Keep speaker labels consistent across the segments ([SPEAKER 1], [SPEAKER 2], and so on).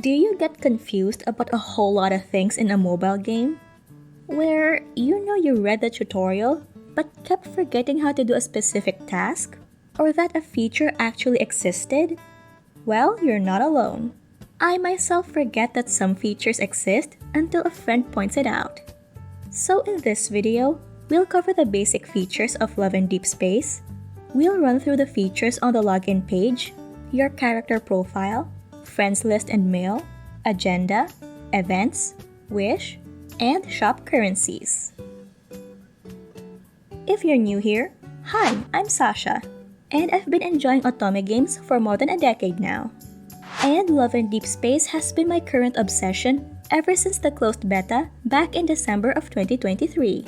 [SPEAKER 1] Do you get confused about a whole lot of things in a mobile game? Where you read the tutorial, but kept forgetting how to do a specific task? Or that a feature actually existed? Well, you're not alone. I myself forget that some features exist until a friend points it out. So in this video, we'll cover the basic features of Love and Deepspace. We'll run through the features on the login page, your character profile, friends list and mail, agenda, events, wish, and shop currencies. If you're new here, hi, I'm Sasha, and I've been enjoying otome games for more than a decade now. And Love and Deepspace has been my current obsession ever since the closed beta back in December of 2023.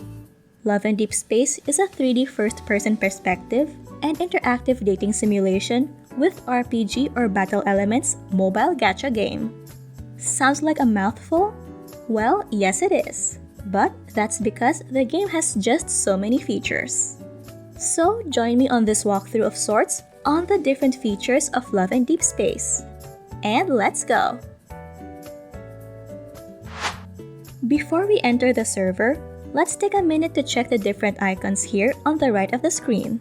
[SPEAKER 1] Love and Deepspace is a 3D first-person perspective and interactive dating simulation with RPG or battle elements mobile gacha game. Sounds like a mouthful? Well, yes it is. But that's because the game has just so many features. So join me on this walkthrough of sorts on the different features of Love and Deepspace. And let's go! Before we enter the server, let's take a minute to check the different icons here on the right of the screen.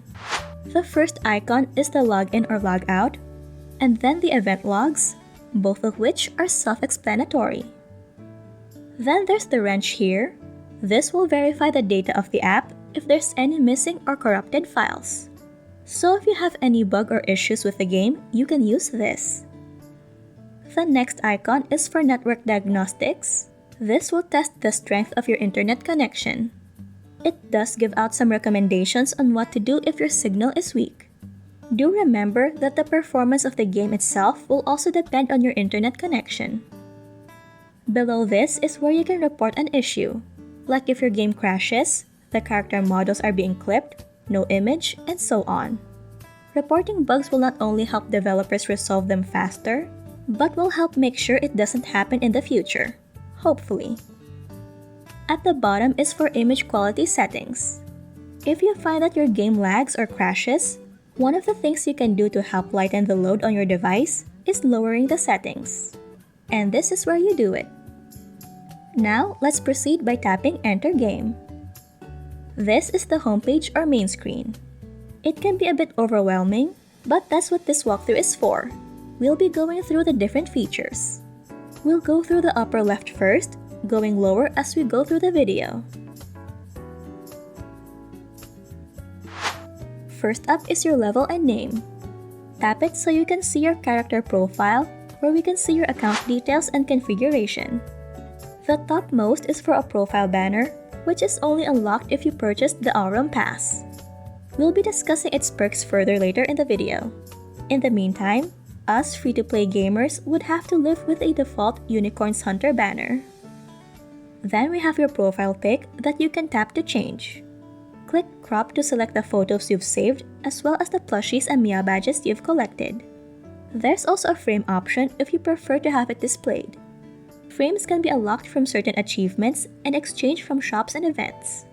[SPEAKER 1] The first icon is the login or logout, and then the event logs, both of which are self-explanatory. Then there's the wrench here. This will verify the data of the app if there's any missing or corrupted files. So if you have any bug or issues with the game, you can use this. The next icon is for network diagnostics. This will test the strength of your internet connection. It does give out some recommendations on what to do if your signal is weak. Do remember that the performance of the game itself will also depend on your internet connection. Below this is where you can report an issue, like if your game crashes, the character models are being clipped, no image, and so on. Reporting bugs will not only help developers resolve them faster, but will help make sure it doesn't happen in the future, hopefully. At the bottom is for image quality settings. If you find that your game lags or crashes, one of the things you can do to help lighten the load on your device is lowering the settings. And this is where you do it. Now, let's proceed by tapping Enter Game. This is the homepage or main screen. It can be a bit overwhelming, but that's what this walkthrough is for. We'll be going through the different features. We'll go through the upper left first, going lower as we go through the video. First up is your level and name. Tap it so you can see your character profile, where we can see your account details and configuration. The topmost is for a profile banner, which is only unlocked if you purchased the Aurum Pass. We'll be discussing its perks further later in the video. In the meantime, us free-to-play gamers would have to live with a default Unicorns Hunter banner. Then we have your profile pic that you can tap to change. Click Crop to select the photos you've saved as well as the plushies and Mia badges you've collected. There's also a frame option if you prefer to have it displayed. Frames can be unlocked from certain achievements and exchanged from shops and events.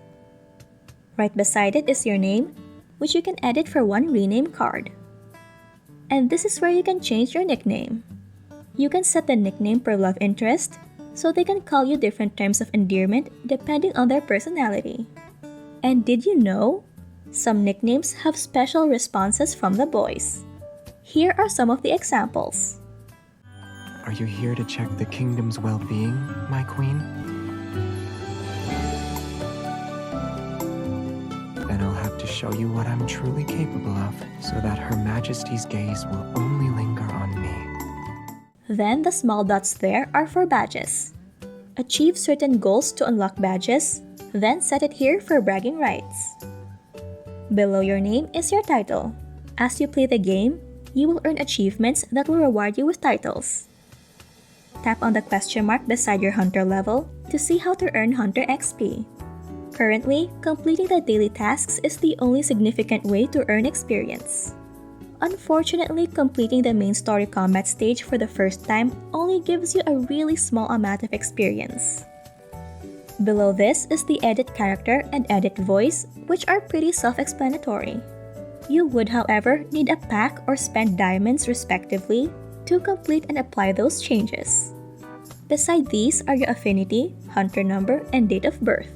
[SPEAKER 1] Right beside it is your name, which you can edit for one rename card. And this is where you can change your nickname. You can set the nickname per love interest, so they can call you different terms of endearment depending on their personality. And did you know? Some nicknames have special responses from the boys. Here are some of the examples.
[SPEAKER 2] Are you here to check the kingdom's well-being, my queen? Then I'll have to show you what I'm truly capable of, so that Her Majesty's gaze will only linger on me.
[SPEAKER 1] Then the small dots there are for badges. Achieve certain goals to unlock badges, then set it here for bragging rights. Below your name is your title. As you play the game, you will earn achievements that will reward you with titles. Tap on the question mark beside your Hunter level to see how to earn Hunter XP. Currently, completing the daily tasks is the only significant way to earn experience. Unfortunately, completing the main story combat stage for the first time only gives you a really small amount of experience. Below this is the edit character and edit voice, which are pretty self-explanatory. You would, however, need a pack or spend diamonds respectively to complete and apply those changes. Beside these are your affinity, hunter number, and date of birth.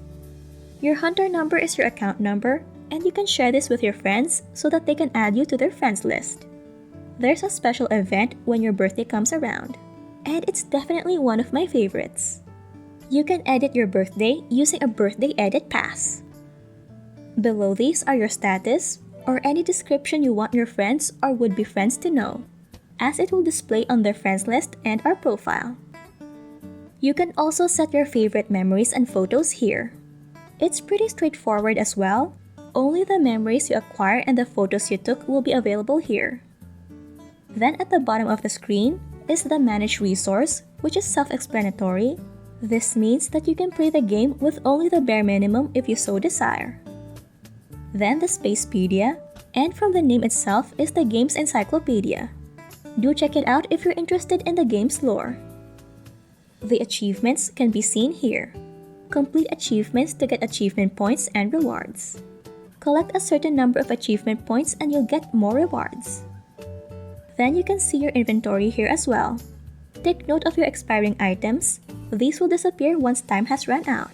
[SPEAKER 1] Your hunter number is your account number, and you can share this with your friends so that they can add you to their friends list. There's a special event when your birthday comes around, and it's definitely one of my favorites. You can edit your birthday using a birthday edit pass. Below these are your status, or any description you want your friends or would-be friends to know, as it will display on their friends list and our profile. You can also set your favorite memories and photos here. It's pretty straightforward as well. Only the memories you acquire and the photos you took will be available here. Then at the bottom of the screen is the Manage Resource, which is self-explanatory. This means that you can play the game with only the bare minimum if you so desire. Then the Spacepedia, and from the name itself is the game's encyclopedia. Do check it out if you're interested in the game's lore. The achievements can be seen here. Complete achievements to get achievement points and rewards. Collect a certain number of achievement points and you'll get more rewards. Then you can see your inventory here as well. Take note of your expiring items. These will disappear once time has run out.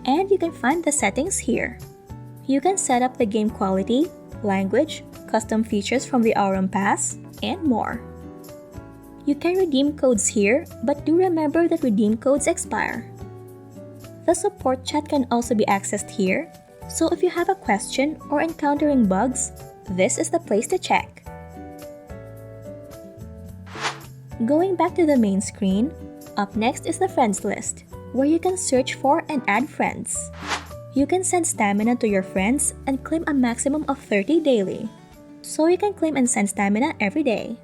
[SPEAKER 1] And you can find the settings here. You can set up the game quality, language, custom features from the Aurum Pass, and more. You can redeem codes here, but do remember that redeem codes expire. The support chat can also be accessed here, so if you have a question or encountering bugs, this is the place to check. Going back to the main screen, up next is the friends list, where you can search for and add friends. You can send stamina to your friends and claim a maximum of 30 daily, so you can claim and send stamina every day.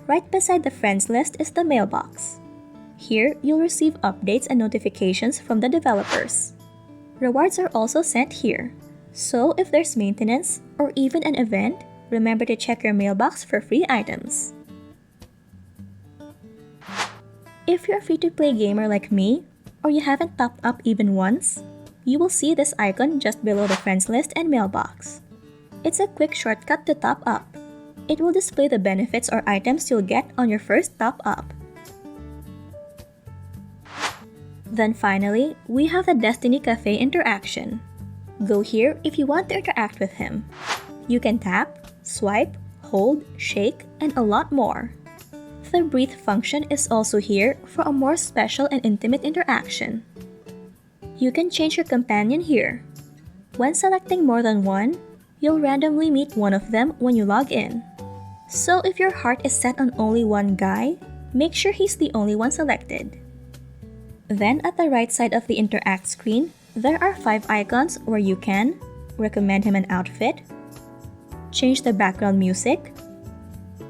[SPEAKER 1] Right beside the friends list is the mailbox. Here, you'll receive updates and notifications from the developers. Rewards are also sent here, so if there's maintenance or even an event, remember to check your mailbox for free items. If you're a free-to-play gamer like me, or you haven't topped up even once, you will see this icon just below the friends list and mailbox. It's a quick shortcut to top up. It will display the benefits or items you'll get on your first top up. Then finally, we have the Destiny Cafe interaction. Go here if you want to interact with him. You can tap, swipe, hold, shake, and a lot more. The breathe function is also here for a more special and intimate interaction. You can change your companion here. When selecting more than one, you'll randomly meet one of them when you log in. So if your heart is set on only one guy, make sure he's the only one selected. Then at the right side of the interact screen, there are 5 icons where you can recommend him an outfit, change the background music,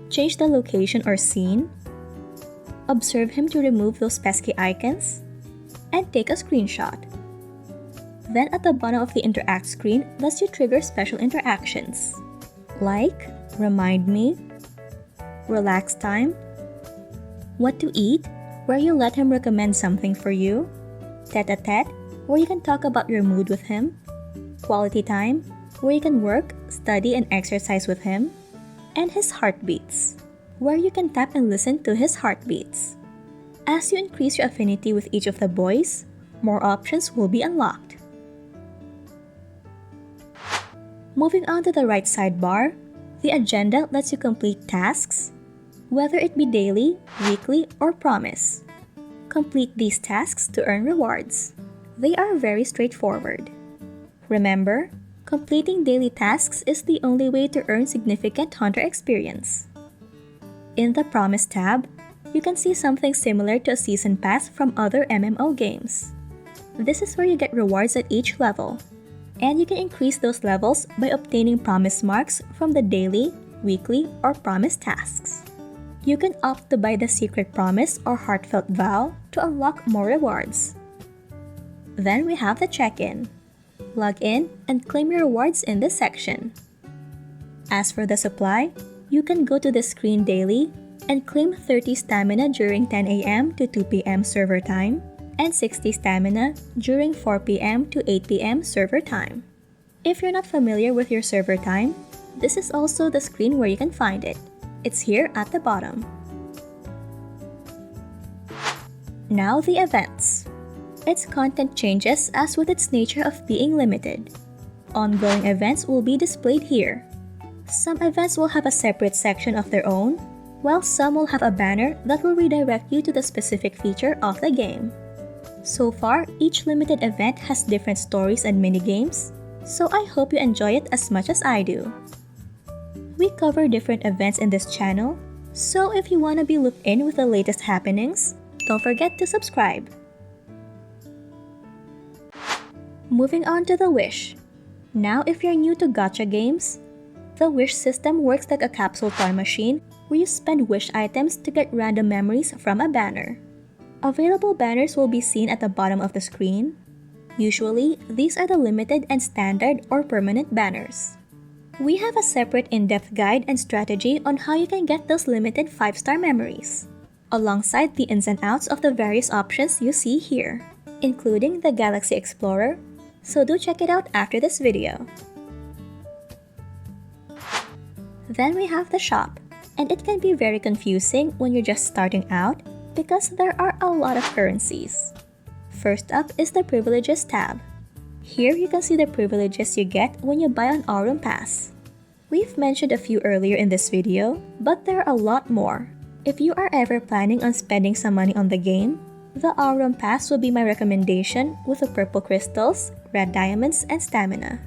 [SPEAKER 1] change the location or scene, observe him to remove those pesky icons, and take a screenshot. Then at the bottom of the interact screen lets you trigger special interactions, like remind me, relax time, what to eat, where you let him recommend something for you, tete-a-tete, where you can talk about your mood with him, quality time, where you can work, study, and exercise with him, and his heartbeats, where you can tap and listen to his heartbeats. As you increase your affinity with each of the boys, more options will be unlocked. Moving on to the right sidebar, the agenda lets you complete tasks, whether it be daily, weekly, or promise. Complete these tasks to earn rewards. They are very straightforward. Remember, completing daily tasks is the only way to earn significant hunter experience. In the Promise tab, you can see something similar to a season pass from other MMO games. This is where you get rewards at each level, and you can increase those levels by obtaining promise marks from the daily, weekly, or promise tasks. You can opt to buy the secret promise or heartfelt vow to unlock more rewards. Then we have the check-in. Log in and claim your rewards in this section. As for the supply, you can go to the screen daily and claim 30 stamina during 10 AM to 2 PM server time and 60 stamina during 4 PM to 8 PM server time. If you're not familiar with your server time, This is also the screen where you can find it. It's here at the bottom. Now the events. Its content changes as with its nature of being limited. Ongoing events will be displayed here. Some events will have a separate section of their own, while some will have a banner that will redirect you to the specific feature of the game. So far, each limited event has different stories and minigames, so I hope you enjoy it as much as I do. We cover different events in this channel, so if you want to be looped in with the latest happenings, don't forget to subscribe. Moving on to the Wish. Now if you're new to gacha games, the Wish system works like a capsule toy machine where you spend wish items to get random memories from a banner. Available banners will be seen at the bottom of the screen. Usually, these are the limited and standard or permanent banners. We have a separate in-depth guide and strategy on how you can get those limited 5-star memories, alongside the ins and outs of the various options you see here, including the Galaxy Explorer, so do check it out after this video. Then we have the shop, and it can be very confusing when you're just starting out because there are a lot of currencies. First up is the Privileges tab. Here you can see the privileges you get when you buy an Aurum Pass. We've mentioned a few earlier in this video, but there are a lot more. If you are ever planning on spending some money on the game, the Aurum Pass will be my recommendation with the purple crystals, red diamonds, and stamina.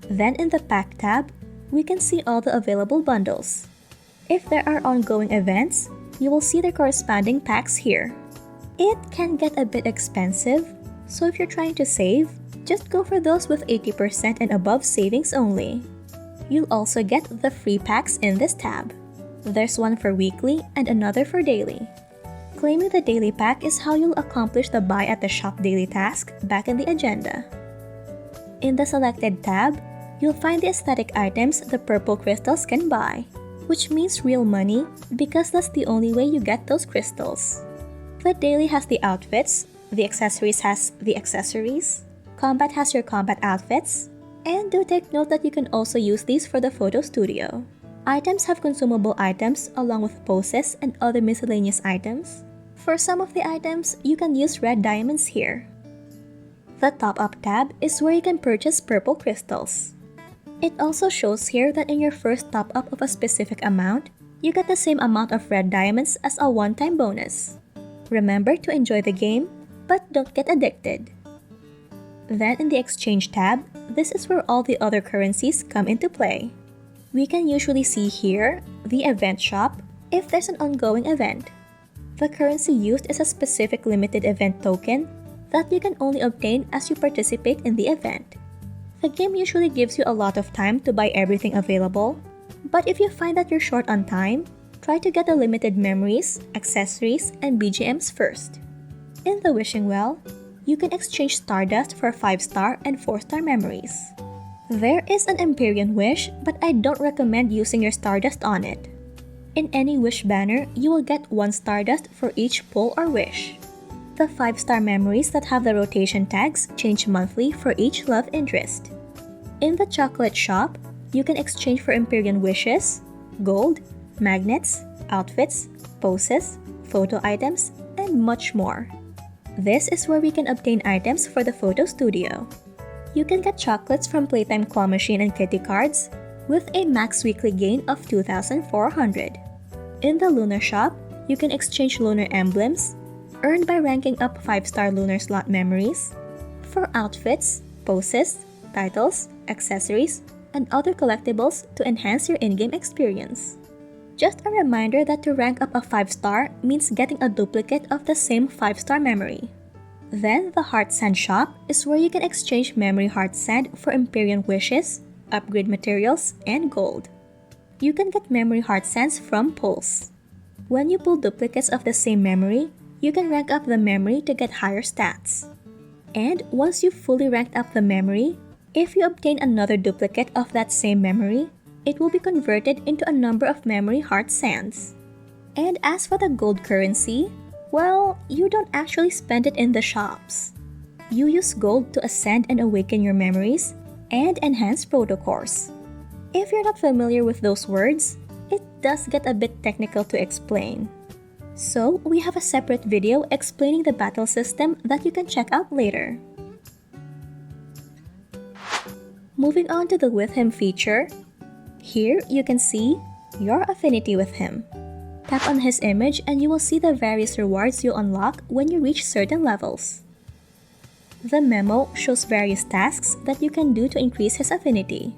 [SPEAKER 1] Then in the Pack tab, we can see all the available bundles. If there are ongoing events, you will see their corresponding packs here. It can get a bit expensive, so if you're trying to save, just go for those with 80% and above savings only. You'll also get the free packs in this tab. There's one for weekly and another for daily. Claiming the daily pack is how you'll accomplish the buy at the shop daily task back in the agenda. In the selected tab, you'll find the aesthetic items the purple crystals can buy, which means real money because that's the only way you get those crystals. The daily has the outfits, the accessories has the accessories, combat has your combat outfits, and do take note that you can also use these for the photo studio. Items have consumable items along with poses and other miscellaneous items. For some of the items, you can use red diamonds here. The top-up tab is where you can purchase purple crystals. It also shows here that in your first top-up of a specific amount, you get the same amount of red diamonds as a one-time bonus. Remember to enjoy the game, but don't get addicted. Then in the exchange tab, this is where all the other currencies come into play. We can usually see here the event shop if there's an ongoing event. The currency used is a specific limited event token that you can only obtain as you participate in the event. The game usually gives you a lot of time to buy everything available, but if you find that you're short on time, try to get the limited memories, accessories, and BGMs first. In the Wishing Well, you can exchange Stardust for 5-star and 4-star memories. There is an Empyrean Wish, but I don't recommend using your Stardust on it. In any Wish banner, you will get 1 Stardust for each pull or wish. The 5-star memories that have the rotation tags change monthly for each love interest. In the Chocolate Shop, you can exchange for Empyrean Wishes, gold, magnets, outfits, poses, photo items, and much more. This is where we can obtain items for the photo studio. You can get chocolates from Playtime Claw Machine and Kitty Cards with a max weekly gain of 2,400. In the Lunar Shop, you can exchange lunar emblems earned by ranking up 5-star lunar slot memories for outfits, poses, titles, accessories, and other collectibles to enhance your in-game experience. Just a reminder that to rank up a 5-star means getting a duplicate of the same 5-star memory. Then the Heart Sand Shop is where you can exchange memory heart sand for Empyrean Wishes, upgrade materials, and gold. You can get memory heart sands from pulls. When you pull duplicates of the same memory, you can rank up the memory to get higher stats. And once you've fully ranked up the memory, if you obtain another duplicate of that same memory, it will be converted into a number of memory heart sands. And as for the gold currency, well, you don't actually spend it in the shops. You use gold to ascend and awaken your memories and enhance protocors. If you're not familiar with those words, it does get a bit technical to explain. So, we have a separate video explaining the battle system that you can check out later. Moving on to the With Him feature, here you can see your affinity with him. Tap on his image and you will see the various rewards you unlock when you reach certain levels. The memo shows various tasks that you can do to increase his affinity.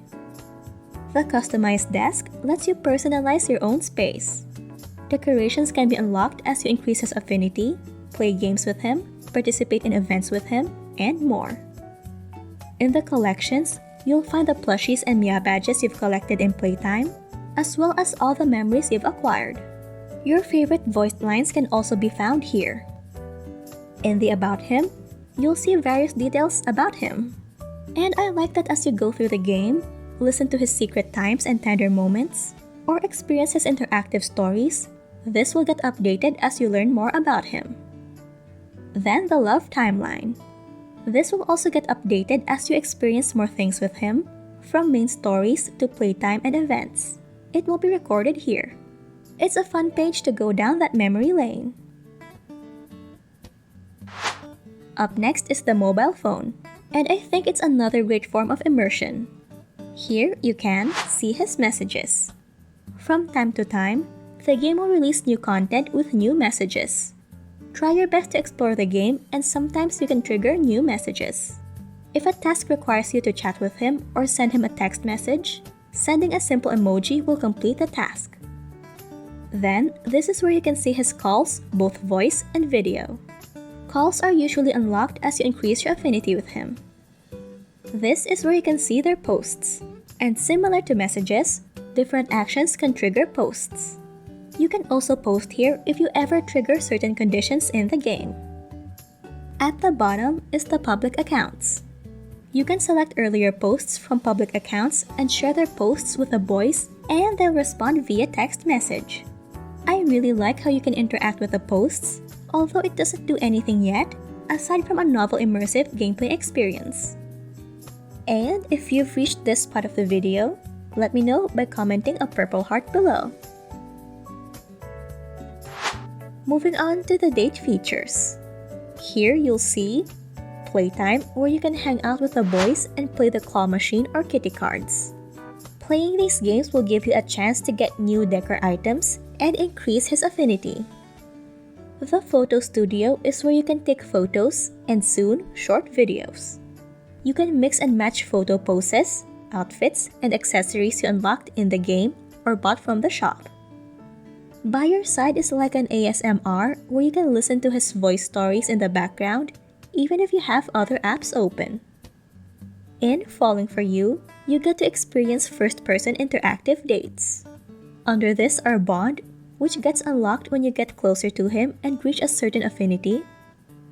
[SPEAKER 1] The customized desk lets you personalize your own space. Decorations can be unlocked as you increase his affinity, play games with him, participate in events with him, and more. In the collections, you'll find the plushies and Mia badges you've collected in playtime, as well as all the memories you've acquired. Your favorite voiced lines can also be found here. In the About Him, you'll see various details about him. And I like that as you go through the game, listen to his secret times and tender moments, or experience his interactive stories, this will get updated as you learn more about him. Then the Love Timeline. This will also get updated as you experience more things with him, from main stories to playtime and events. It will be recorded here. It's a fun page to go down that memory lane. Up next is the mobile phone, and I think it's another great form of immersion. Here you can see his messages. From time to time, the game will release new content with new messages. Try your best to explore the game, and sometimes you can trigger new messages. If a task requires you to chat with him or send him a text message, sending a simple emoji will complete the task. Then, this is where you can see his calls, both voice and video. Calls are usually unlocked as you increase your affinity with him. This is where you can see their posts. And similar to messages, different actions can trigger posts. You can also post here if you ever trigger certain conditions in the game. At the bottom is the public accounts. You can select earlier posts from public accounts and share their posts with a voice, and they'll respond via text message. I really like how you can interact with the posts, although it doesn't do anything yet, aside from a novel immersive gameplay experience. And if you've reached this part of the video, let me know by commenting a purple heart below. Moving on to the date features. Here you'll see Playtime, where you can hang out with the boys and play the claw machine or kitty cards. Playing these games will give you a chance to get new decor items and increase his affinity. The Photo Studio is where you can take photos and soon short videos. You can mix and match photo poses, outfits, and accessories you unlocked in the game or bought from the shop. By your side is like an ASMR where you can listen to his voice stories in the background even if you have other apps open. In Falling For You, you get to experience first-person interactive dates. Under this are Bond, which gets unlocked when you get closer to him and reach a certain affinity,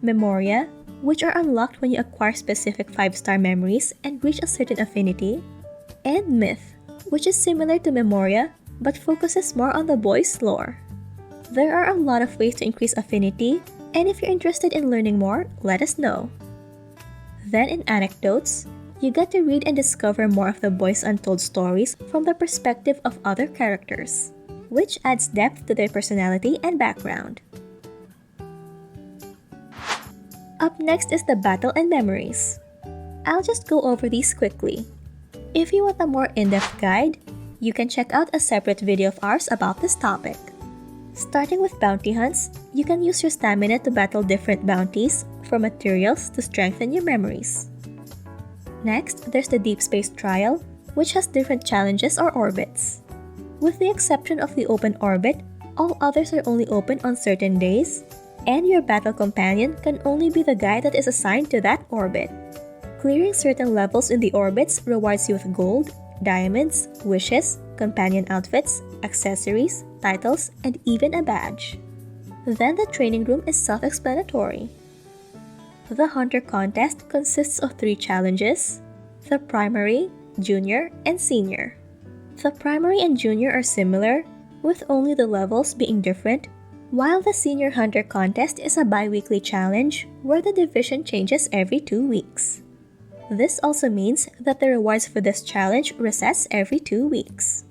[SPEAKER 1] Memoria, which are unlocked when you acquire specific 5-star memories and reach a certain affinity, and Myth, which is similar to Memoria but focuses more on the boys' lore. There are a lot of ways to increase affinity, and if you're interested in learning more, let us know. Then in Anecdotes, you get to read and discover more of the boys' untold stories from the perspective of other characters, which adds depth to their personality and background. Up next is the Battle and Memories. I'll just go over these quickly. If you want a more in-depth guide, you can check out a separate video of ours about this topic. Starting with bounty hunts, you can use your stamina to battle different bounties for materials to strengthen your memories. Next, there's the Deep Space Trial, which has different challenges or orbits. With the exception of the open orbit, all others are only open on certain days, and your battle companion can only be the guy that is assigned to that orbit. Clearing certain levels in the orbits rewards you with gold, diamonds, wishes, companion outfits, accessories, titles, and even a badge. Then the training room is self-explanatory. The Hunter contest consists of 3 challenges: the primary, junior, and senior. The primary and junior are similar, with only the levels being different, while the Senior Hunter contest is a bi-weekly challenge where the division changes every 2 weeks. This also means that the rewards for this challenge resets every 2 weeks.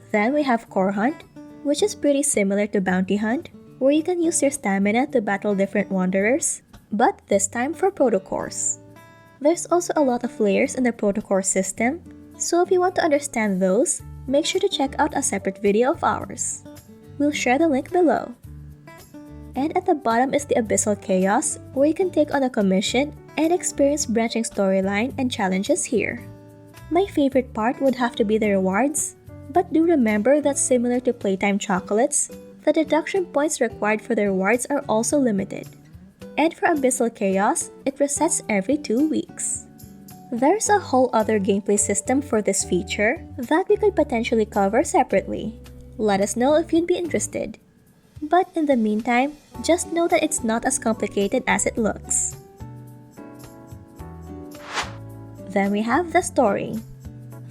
[SPEAKER 1] Then we have Core Hunt, which is pretty similar to Bounty Hunt, where you can use your stamina to battle different wanderers, but this time for protocores. There's also a lot of layers in the protocore system, so if you want to understand those, make sure to check out a separate video of ours. We'll share the link below. And at the bottom is the Abyssal Chaos, where you can take on a commission and experience branching storyline and challenges here. My favorite part would have to be the rewards, but do remember that similar to Playtime Chocolates, the deduction points required for the rewards are also limited. And for Abyssal Chaos, it resets every 2 weeks. There's a whole other gameplay system for this feature that we could potentially cover separately. Let us know if you'd be interested. But in the meantime, just know that it's not as complicated as it looks. Then we have the story.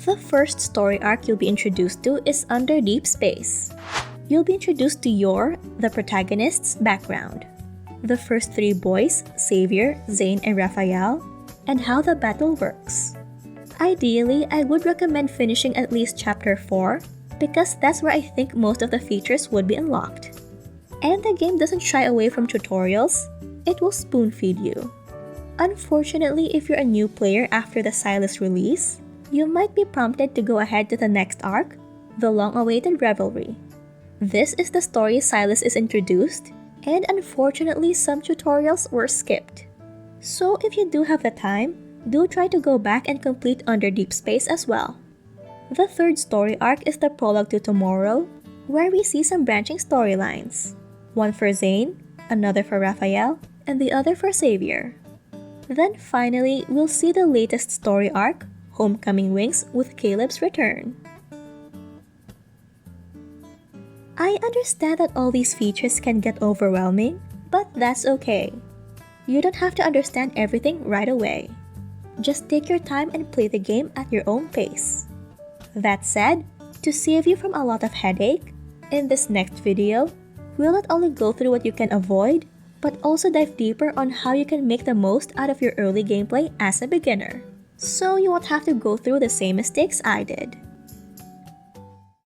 [SPEAKER 1] The first story arc you'll be introduced to is under Deepspace. You'll be introduced to the protagonist's background, the first 3 boys, Xavier, Zane, and Raphael, and how the battle works. Ideally, I would recommend finishing at least Chapter 4 because that's where I think most of the features would be unlocked. And the game doesn't shy away from tutorials, it will spoon-feed you. Unfortunately, if you're a new player after the Silas release, you might be prompted to go ahead to the next arc, the long-awaited Revelry. This is the story Silas is introduced, and unfortunately some tutorials were skipped. So if you do have the time, do try to go back and complete Under Deepspace as well. The third story arc is the prologue to Tomorrow, where we see some branching storylines. One for Zane, another for Raphael, and the other for Xavier. Then finally, we'll see the latest story arc, Homecoming Wings, with Caleb's return. I understand that all these features can get overwhelming, but that's okay. You don't have to understand everything right away. Just take your time and play the game at your own pace. That said, to save you from a lot of headache, in this next video, we'll not only go through what you can avoid, but also dive deeper on how you can make the most out of your early gameplay as a beginner, so you won't have to go through the same mistakes I did.